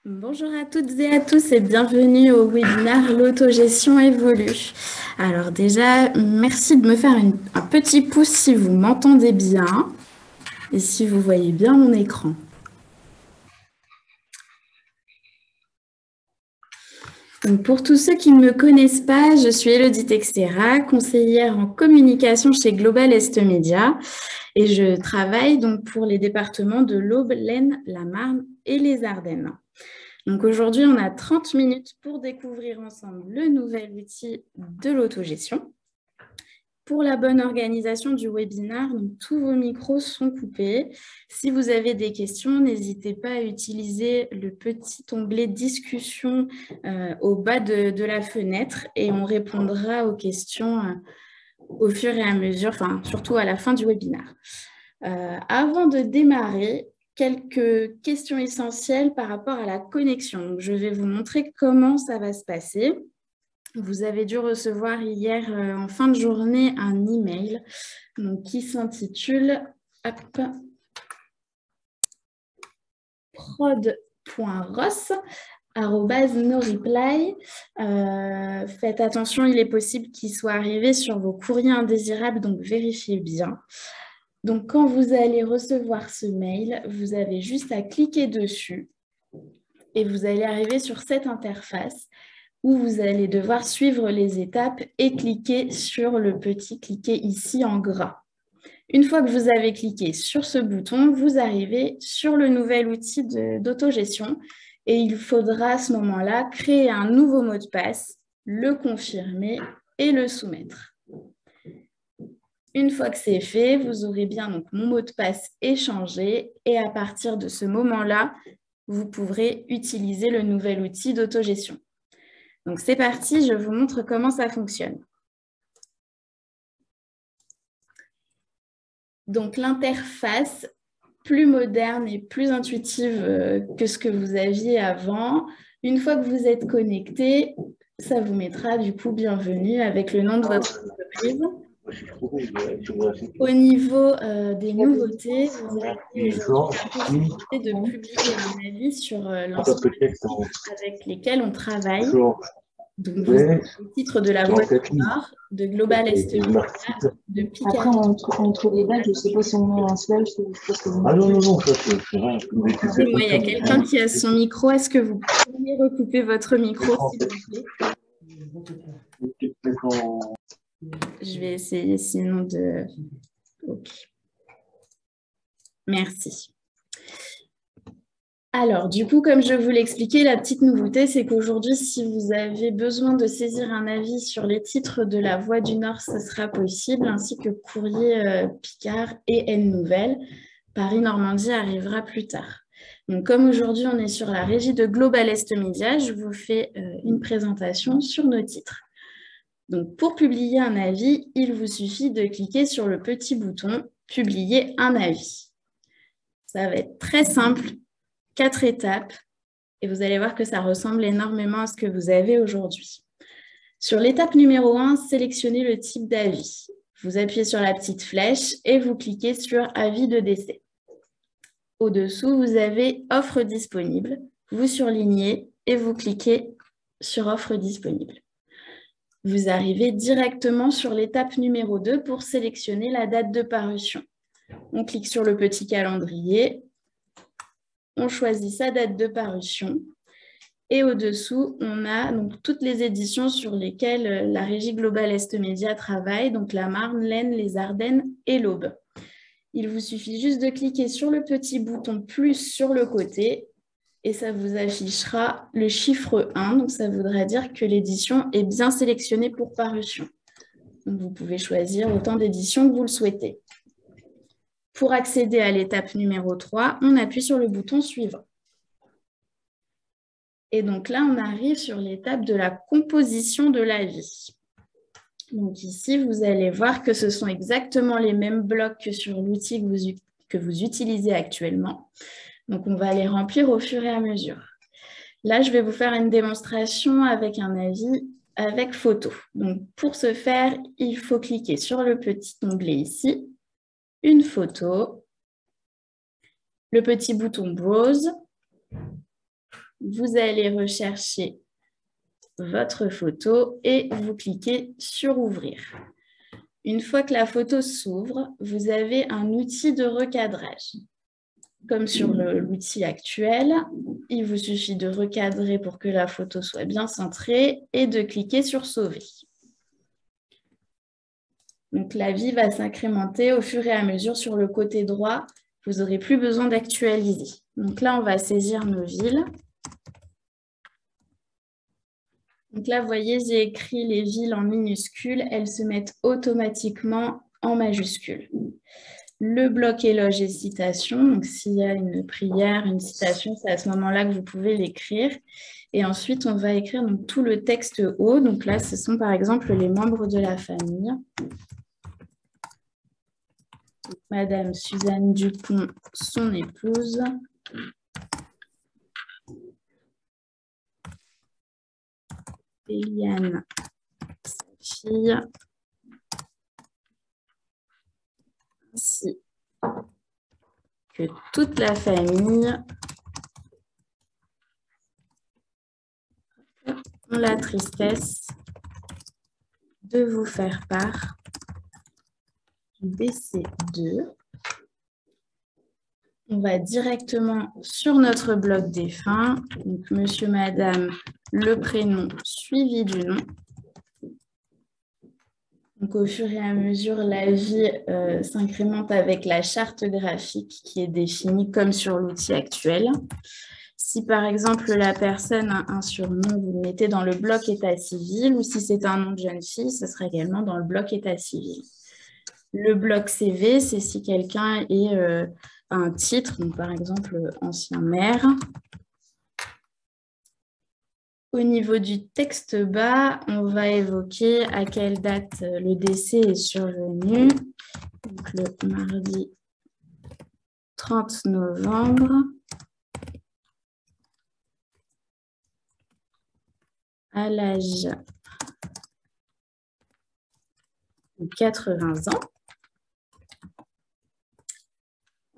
Bonjour à toutes et à tous et bienvenue au webinaire L'autogestion évolue. Alors déjà, merci de me faire un petit pouce si vous m'entendez bien et si vous voyez bien mon écran. Donc pour tous ceux qui ne me connaissent pas, je suis Élodie Texera, conseillère en communication chez Global Est Média et je travaille donc pour les départements de l'Aube, l'Aisne, la Marne et les Ardennes. Donc aujourd'hui, on a 30 minutes pour découvrir ensemble le nouvel outil de l'autogestion. Pour la bonne organisation du webinaire, donc, tous vos micros sont coupés. Si vous avez des questions, n'hésitez pas à utiliser le petit onglet discussion au bas de la fenêtre et on répondra aux questions au fur et à mesure, enfin surtout à la fin du webinaire. Avant de démarrer, quelques questions essentielles par rapport à la connexion. Donc, je vais vous montrer comment ça va se passer. Vous avez dû recevoir hier en fin de journée un email qui s'intitule prod.ross@noreply. Faites attention, il est possible qu'il soit arrivé sur vos courriers indésirables, donc vérifiez bien. Donc, quand vous allez recevoir ce mail, vous avez juste à cliquer dessus et vous allez arriver sur cette interface où vous allez devoir suivre les étapes et cliquer sur le petit « cliquer ici » en gras. Une fois que vous avez cliqué sur ce bouton, vous arrivez sur le nouvel outil d'autogestion et il faudra à ce moment-là créer un nouveau mot de passe, le confirmer et le soumettre. Une fois que c'est fait, vous aurez bien donc mon mot de passe échangé et à partir de ce moment-là, vous pourrez utiliser le nouvel outil d'autogestion. Donc c'est parti, je vous montre comment ça fonctionne. Donc l'interface plus moderne et plus intuitive que ce que vous aviez avant. Une fois que vous êtes connecté, ça vous mettra du coup bienvenue avec le nom de votre entreprise. Au niveau des nouveautés, vous avez aujourd'hui la possibilité de publier un avis sur l'ensemble des titres avec lesquels on travaille. Donc, vous avez le titre de la Voix du Nord, de Global Est Média, de Picardie. Après, entre les dates, je ne sais pas si on met un slash. Ah non, ça c'est rien. Il y a quelqu'un qui a son micro. Est-ce que vous pourriez recouper votre micro, s'il vous plaît? Je vais essayer sinon de... Ok. Merci. Alors, du coup, comme je vous l'expliquais, la petite nouveauté, c'est qu'aujourd'hui, si vous avez besoin de saisir un avis sur les titres de la Voix du Nord, ce sera possible, ainsi que Courrier Picard et N Nouvelles. Paris-Normandie arrivera plus tard. Donc, comme aujourd'hui, on est sur la régie de Global Est Média, je vous fais une présentation sur nos titres. Donc, pour publier un avis, il vous suffit de cliquer sur le petit bouton « Publier un avis ». Ça va être très simple. 4 étapes et vous allez voir que ça ressemble énormément à ce que vous avez aujourd'hui. Sur l'étape numéro 1, sélectionnez le type d'avis. Vous appuyez sur la petite flèche et vous cliquez sur « Avis de décès ». Au-dessous, vous avez « Offre disponible ». Vous surlignez et vous cliquez sur « Offre disponible ». Vous arrivez directement sur l'étape numéro 2 pour sélectionner la date de parution. On clique sur le petit calendrier. On choisit sa date de parution et au-dessous, on a donc toutes les éditions sur lesquelles la Régie Global Est Média travaille, donc la Marne, l'Aisne, les Ardennes et l'Aube. Il vous suffit juste de cliquer sur le petit bouton « plus » sur le côté et ça vous affichera le chiffre 1, donc ça voudra dire que l'édition est bien sélectionnée pour parution. Donc vous pouvez choisir autant d'éditions que vous le souhaitez. Pour accéder à l'étape numéro 3, on appuie sur le bouton suivant. Et donc là, on arrive sur l'étape de la composition de l'avis. Donc ici, vous allez voir que ce sont exactement les mêmes blocs que sur l'outil que vous utilisez actuellement. Donc on va les remplir au fur et à mesure. Là, je vais vous faire une démonstration avec un avis avec photo. Donc pour ce faire, il faut cliquer sur le petit onglet ici. Une photo, le petit bouton « Browse ». vous allez rechercher votre photo et vous cliquez sur « Ouvrir ». Une fois que la photo s'ouvre, vous avez un outil de recadrage. Comme sur l'outil actuel, il vous suffit de recadrer pour que la photo soit bien centrée et de cliquer sur « Sauver ». Donc, la vie va s'incrémenter au fur et à mesure sur le côté droit. Vous n'aurez plus besoin d'actualiser. Donc là, on va saisir nos villes. Donc là, vous voyez, j'ai écrit les villes en minuscules. Elles se mettent automatiquement en majuscules. Le bloc éloge et citation. Donc, s'il y a une prière, une citation, c'est à ce moment-là que vous pouvez l'écrire. Et ensuite, on va écrire donc, tout le texte haut. Donc là, ce sont par exemple les membres de la famille. Madame Suzanne Dupont, son épouse. Eliane, sa fille. Ainsi que toute la famille ont la tristesse de vous faire part du décès d'eux. On va directement sur notre bloc défunt. Donc, monsieur, madame, le prénom suivi du nom. Donc, au fur et à mesure, la vie s'incrémente avec la charte graphique qui est définie comme sur l'outil actuel. Si, par exemple, la personne a un surnom, vous le mettez dans le bloc état civil, ou si c'est un nom de jeune fille, ce sera également dans le bloc état civil. Le bloc CV, c'est si quelqu'un est un titre, donc par exemple ancien maire. Au niveau du texte bas, on va évoquer à quelle date le décès est survenu. Donc le mardi 30 novembre. À l'âge de 80 ans.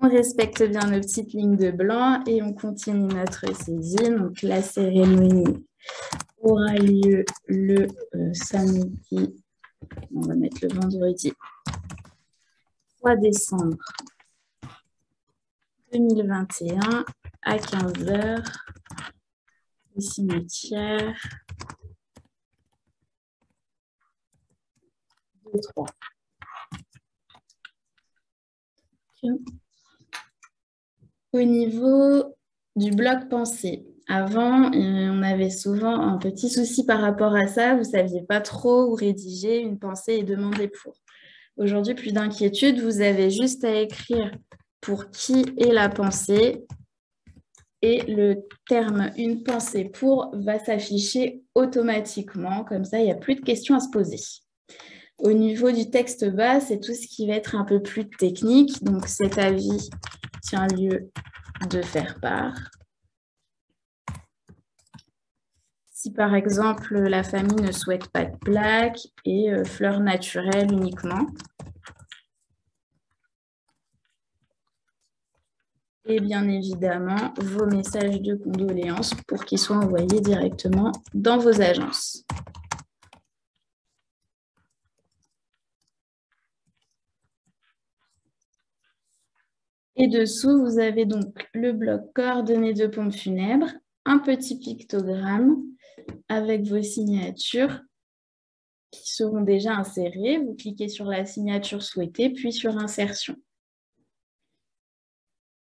On respecte bien nos petites lignes de blanc et on continue notre saisie. Donc, la cérémonie aura lieu le samedi, on va mettre le vendredi 3 décembre 2021 à 15 h au cimetière de Troyes. Au niveau du bloc pensée, avant, on avait souvent un petit souci par rapport à ça. Vous ne saviez pas trop où rédiger une pensée et demander pour. Aujourd'hui, plus d'inquiétude. Vous avez juste à écrire pour qui est la pensée. Et le terme « une pensée pour » va s'afficher automatiquement. Comme ça, il n'y a plus de questions à se poser. Au niveau du texte bas, c'est tout ce qui va être un peu plus technique. Donc, cet avis tient lieu de faire part. Si par exemple, la famille ne souhaite pas de plaques et fleurs naturelles uniquement. Et bien évidemment, vos messages de condoléances pour qu'ils soient envoyés directement dans vos agences. Et dessous, vous avez donc le bloc coordonnées de pompe funèbre, un petit pictogramme avec vos signatures qui seront déjà insérées. Vous cliquez sur la signature souhaitée, puis sur insertion.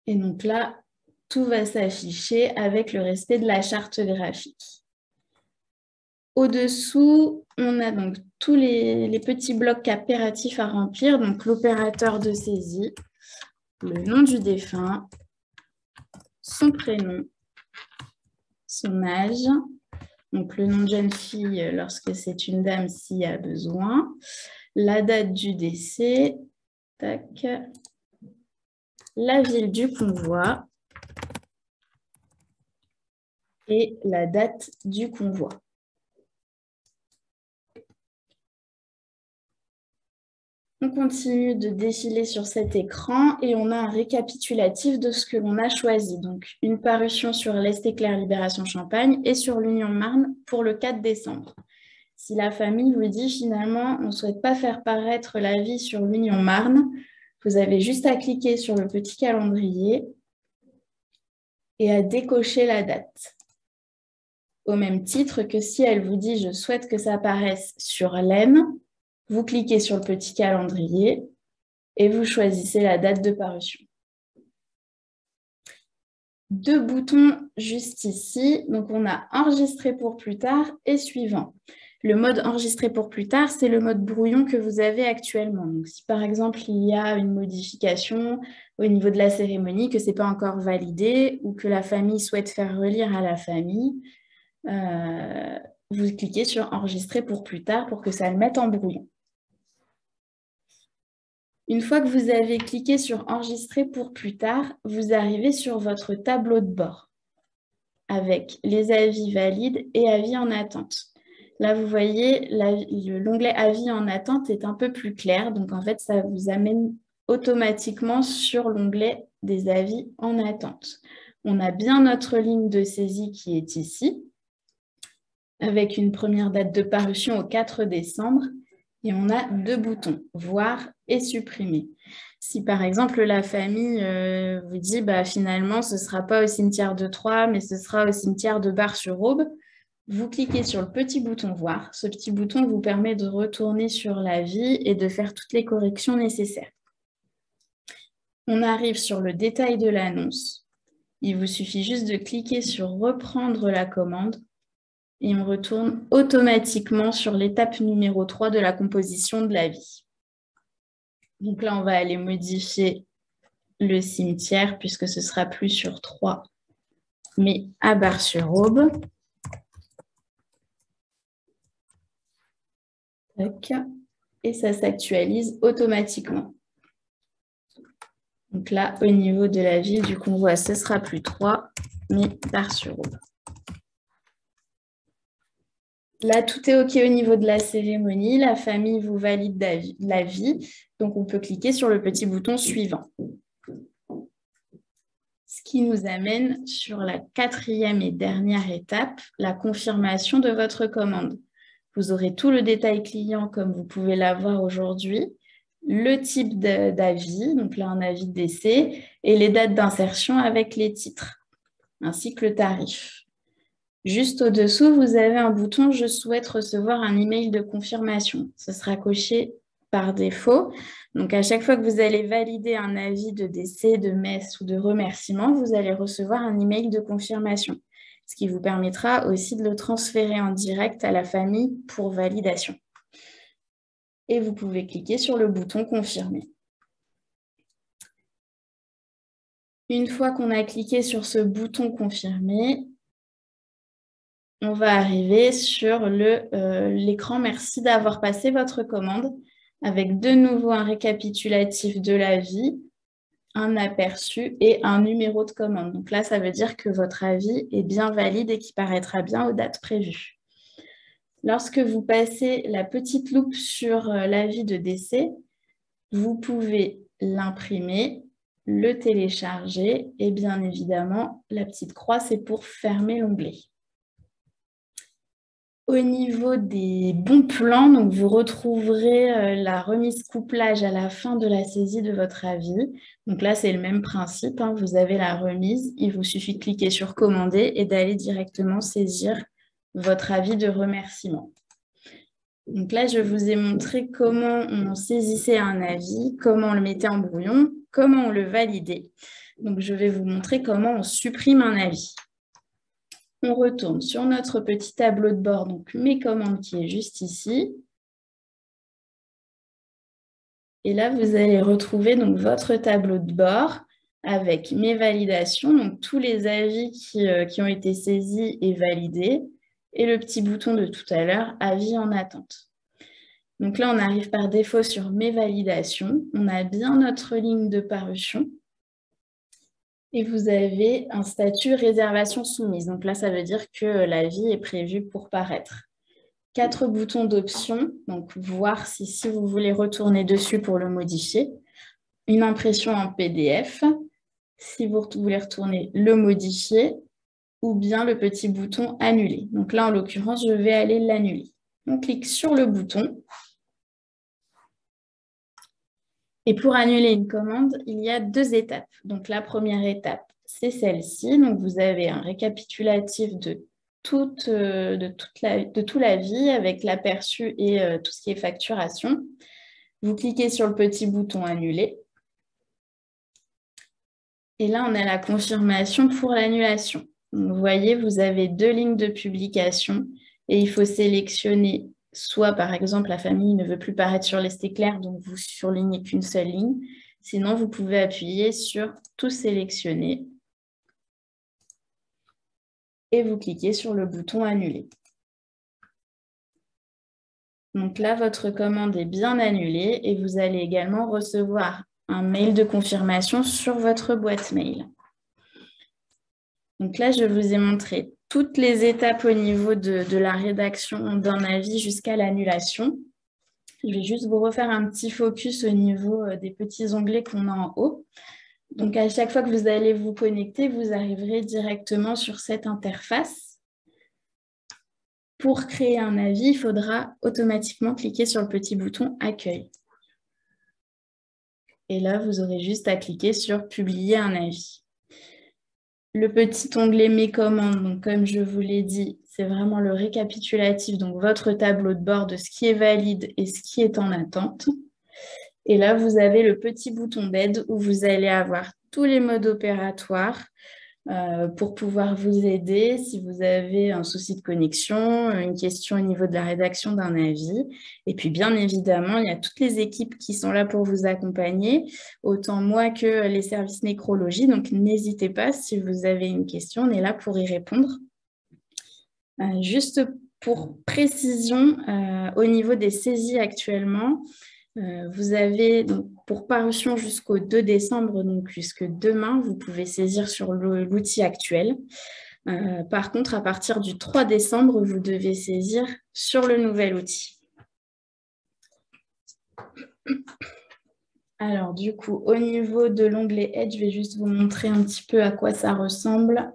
Et donc là, tout va s'afficher avec le respect de la charte graphique. Au-dessous, on a donc tous les petits blocs impératifs à remplir, donc l'opérateur de saisie, le nom du défunt, son prénom, son âge, donc le nom de jeune fille lorsque c'est une dame s'il y a besoin, la date du décès, tac, la ville du convoi et la date du convoi. On continue de défiler sur cet écran et on a un récapitulatif de ce que l'on a choisi. Donc, une parution sur l'Est-Éclair Libération Champagne et sur l'Union Marne pour le 4 décembre. Si la famille vous dit finalement, on ne souhaite pas faire paraître l'avis sur l'Union Marne, vous avez juste à cliquer sur le petit calendrier et à décocher la date. Au même titre que si elle vous dit « Je souhaite que ça apparaisse sur l'Aisne », vous cliquez sur le petit calendrier et vous choisissez la date de parution. Deux boutons juste ici. Donc, on a « Enregistrer pour plus tard » et « Suivant ». Le mode « Enregistrer pour plus tard », c'est le mode brouillon que vous avez actuellement. Donc, si par exemple, il y a une modification au niveau de la cérémonie, que ce n'est pas encore validé ou que la famille souhaite faire relire à la famille, vous cliquez sur « Enregistrer pour plus tard » pour que ça le mette en brouillon. Une fois que vous avez cliqué sur « Enregistrer pour plus tard », vous arrivez sur votre tableau de bord avec les avis valides et avis en attente. Là, vous voyez, l'onglet « Avis en attente » est un peu plus clair. Donc, en fait, ça vous amène automatiquement sur l'onglet des avis en attente. On a bien notre ligne de saisie qui est ici, avec une première date de parution au 4 décembre. Et on a deux boutons, voir et supprimer. Si par exemple la famille vous dit finalement ce ne sera pas au cimetière de Troyes, mais ce sera au cimetière de Bar-sur-Aube, vous cliquez sur le petit bouton voir. Ce petit bouton vous permet de retourner sur l'avis et de faire toutes les corrections nécessaires. On arrive sur le détail de l'annonce. Il vous suffit juste de cliquer sur reprendre la commande. Et on retourne automatiquement sur l'étape numéro 3 de la composition de l'avis. Donc là, on va aller modifier le cimetière puisque ce sera plus sur Troyes, mais à Bar-sur-Aube. Et ça s'actualise automatiquement. Donc là, au niveau de l'avis du convoi, ce sera plus Troyes, mais Bar-sur-Aube. Là, tout est OK au niveau de la cérémonie. La famille vous valide l'avis. Donc, on peut cliquer sur le petit bouton « Suivant ». Ce qui nous amène sur la 4e et dernière étape, la confirmation de votre commande. Vous aurez tout le détail client comme vous pouvez l'avoir aujourd'hui, le type d'avis, donc là, un avis de décès, et les dates d'insertion avec les titres, ainsi que le tarif. Juste au-dessous, vous avez un bouton « Je souhaite recevoir un email de confirmation ». Ce sera coché par défaut. Donc, à chaque fois que vous allez valider un avis de décès, de messe ou de remerciement, vous allez recevoir un email de confirmation, ce qui vous permettra aussi de le transférer en direct à la famille pour validation. Et vous pouvez cliquer sur le bouton « Confirmer ». Une fois qu'on a cliqué sur ce bouton « Confirmer », on va arriver sur l'écran « Merci d'avoir passé votre commande » avec de nouveau un récapitulatif de l'avis, un aperçu et un numéro de commande. Donc là, ça veut dire que votre avis est bien valide et qu'il paraîtra bien aux dates prévues. Lorsque vous passez la petite loupe sur l'avis de décès, vous pouvez l'imprimer, le télécharger et bien évidemment, la petite croix, c'est pour fermer l'onglet. Au niveau des bons plans, donc vous retrouverez la remise couplage à la fin de la saisie de votre avis. Donc là, c'est le même principe, hein, vous avez la remise, il vous suffit de cliquer sur « Commander » et d'aller directement saisir votre avis de remerciement. Donc là, je vous ai montré comment on saisissait un avis, comment on le mettait en brouillon, comment on le validait. Donc, je vais vous montrer comment on supprime un avis. On retourne sur notre petit tableau de bord, donc mes commandes qui est juste ici. Et là, vous allez retrouver donc votre tableau de bord avec mes validations, donc tous les avis qui ont été saisis et validés, et le petit bouton de tout à l'heure, avis en attente. Donc là, on arrive par défaut sur mes validations. On a bien notre ligne de parution. Et vous avez un statut réservation soumise. Donc là, ça veut dire que l'avis est prévu pour paraître. 4 boutons d'options, donc voir si vous voulez retourner dessus pour le modifier. Une impression en PDF, si vous voulez retourner le modifier, ou bien le petit bouton annuler. Donc là, en l'occurrence, je vais aller l'annuler. On clique sur le bouton. Et pour annuler une commande, il y a 2 étapes. Donc la première étape, c'est celle-ci. Donc vous avez un récapitulatif de tout l'avis avec l'aperçu et tout ce qui est facturation. Vous cliquez sur le petit bouton annuler. Et là, on a la confirmation pour l'annulation. Vous voyez, vous avez 2 lignes de publication et il faut sélectionner soit, par exemple, la famille ne veut plus paraître sur liste clair, donc vous surlignez qu'une seule ligne. Sinon, vous pouvez appuyer sur « Tout sélectionner » et vous cliquez sur le bouton « Annuler ». Donc là, votre commande est bien annulée et vous allez également recevoir un mail de confirmation sur votre boîte mail. Donc là, je vous ai montré toutes les étapes au niveau de la rédaction d'un avis jusqu'à l'annulation. Je vais juste vous refaire un petit focus au niveau des petits onglets qu'on a en haut. Donc, à chaque fois que vous allez vous connecter, vous arriverez directement sur cette interface. Pour créer un avis, il faudra automatiquement cliquer sur le petit bouton « Accueil ». Et là, vous aurez juste à cliquer sur « Publier un avis ». Le petit onglet « Mes commandes », donc comme je vous l'ai dit, c'est vraiment le récapitulatif, donc votre tableau de bord de ce qui est valide et ce qui est en attente. Et là, vous avez le petit bouton d'aide où vous allez avoir tous les modes opératoires pour pouvoir vous aider si vous avez un souci de connexion, une question au niveau de la rédaction d'un avis. Et puis, bien évidemment, il y a toutes les équipes qui sont là pour vous accompagner, autant moi que les services nécrologie. Donc, n'hésitez pas, si vous avez une question, on est là pour y répondre. Juste pour précision, au niveau des saisies actuellement, vous avez, donc, pour parution jusqu'au 2 décembre, donc jusque demain, vous pouvez saisir sur l'outil actuel. Par contre, à partir du 3 décembre, vous devez saisir sur le nouvel outil. Alors, du coup, au niveau de l'onglet Aide, je vais juste vous montrer un petit peu à quoi ça ressemble.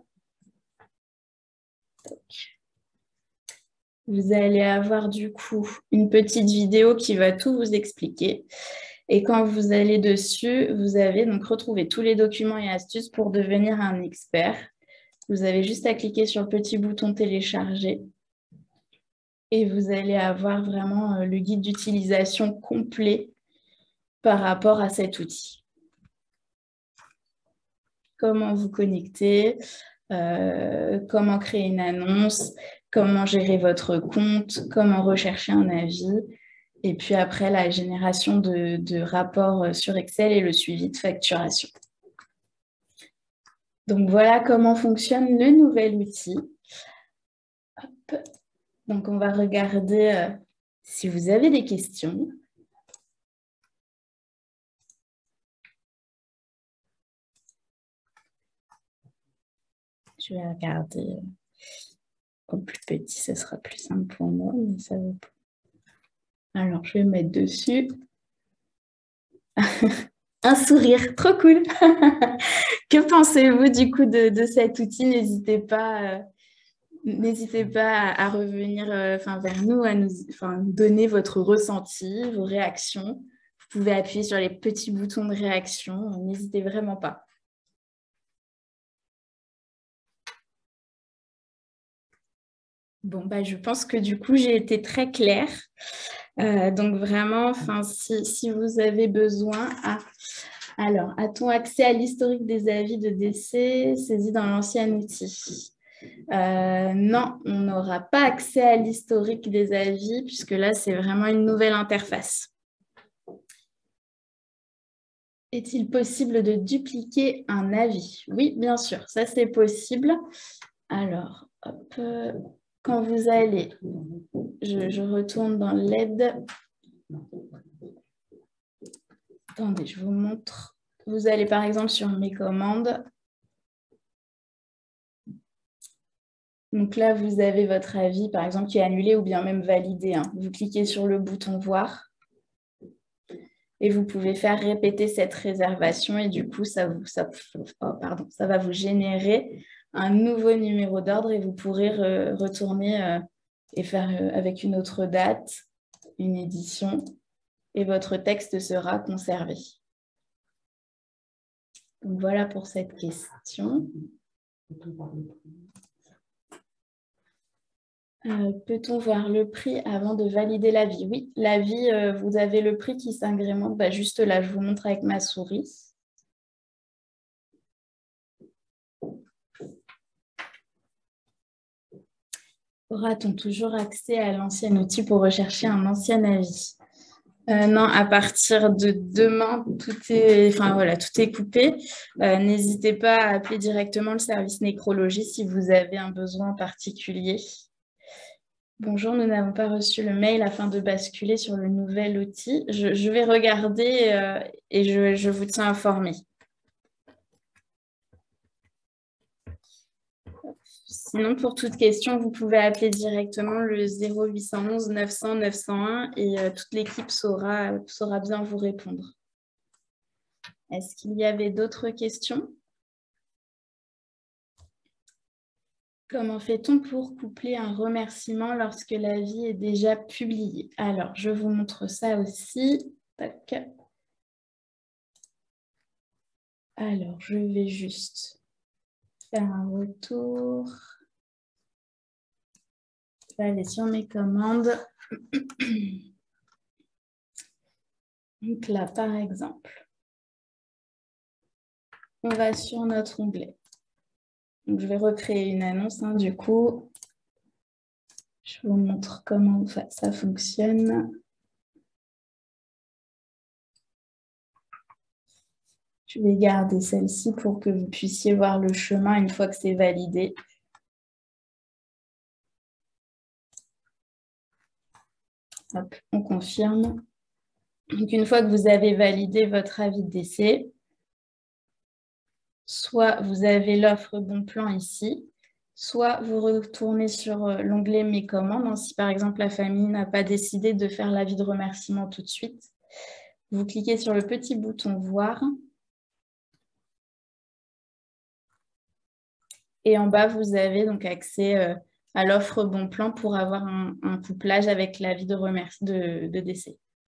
Vous allez avoir du coup une petite vidéo qui va tout vous expliquer. Et quand vous allez dessus, vous avez donc retrouvé tous les documents et astuces pour devenir un expert. Vous avez juste à cliquer sur le petit bouton télécharger et vous allez avoir vraiment le guide d'utilisation complet par rapport à cet outil. Comment vous connecter, comment créer une annonce, comment gérer votre compte, comment rechercher un avis, et puis après la génération de rapports sur Excel et le suivi de facturation. Donc voilà comment fonctionne le nouvel outil. Hop. Donc on va regarder si vous avez des questions. Je vais regarder au plus petit, ce sera plus simple pour moi, mais ça va pas. Alors, je vais mettre dessus. Un sourire, trop cool. Que pensez-vous du coup de cet outil? N'hésitez pas à revenir vers nous, à nous donner votre ressenti, vos réactions. Vous pouvez appuyer sur les petits boutons de réaction, n'hésitez vraiment pas. Bon, je pense que du coup, j'ai été très claire. Donc vraiment, si vous avez besoin... Alors, a-t-on accès à l'historique des avis de décès saisis dans l'ancien outil? Non, on n'aura pas accès à l'historique des avis puisque là, c'est vraiment une nouvelle interface. Est-il possible de dupliquer un avis? Oui, bien sûr, ça c'est possible. Alors, hop, quand vous allez, je retourne dans l'aide. Attendez, je vous montre. Vous allez par exemple sur mes commandes. Donc là, vous avez votre avis, par exemple, qui est annulé ou bien même validé, hein. Vous cliquez sur le bouton « Voir » et vous pouvez faire répéter cette réservation et du coup, ça va vous générer un nouveau numéro d'ordre et vous pourrez retourner et faire avec une autre date, une édition, et votre texte sera conservé. Donc voilà pour cette question. Peut-on voir le prix avant de valider l'avis? Oui, l'avis, vous avez le prix qui s'agrémente juste là. Je vous montre avec ma souris. Aura-t-on toujours accès à l'ancien outil pour rechercher un ancien avis? Non, à partir de demain, tout est coupé. N'hésitez pas à appeler directement le service nécrologie si vous avez un besoin particulier. Bonjour, nous n'avons pas reçu le mail afin de basculer sur le nouvel outil. Je vais regarder et je vous tiens informé. Sinon, pour toute question, vous pouvez appeler directement le 0811 900 901 et toute l'équipe saura bien vous répondre. Est-ce qu'il y avait d'autres questions? Comment fait-on pour coupler un remerciement lorsque l'avis est déjà publié? Alors, je vous montre ça aussi. Tac. Alors, je vais juste faire un retour. Je vais aller sur mes commandes. Donc là, par exemple, on va sur notre onglet. Donc, je vais recréer une annonce, du coup. Je vous montre comment ça fonctionne. Je vais garder celle-ci pour que vous puissiez voir le chemin une fois que c'est validé. Hop, on confirme. Donc, une fois que vous avez validé votre avis de décès, soit vous avez l'offre bon plan ici, soit vous retournez sur l'onglet « Mes commandes ». Si par exemple la famille n'a pas décidé de faire l'avis de remerciement tout de suite, vous cliquez sur le petit bouton « Voir ». Et en bas, vous avez donc accès à l'offre bon plan pour avoir un couplage avec l'avis de décès.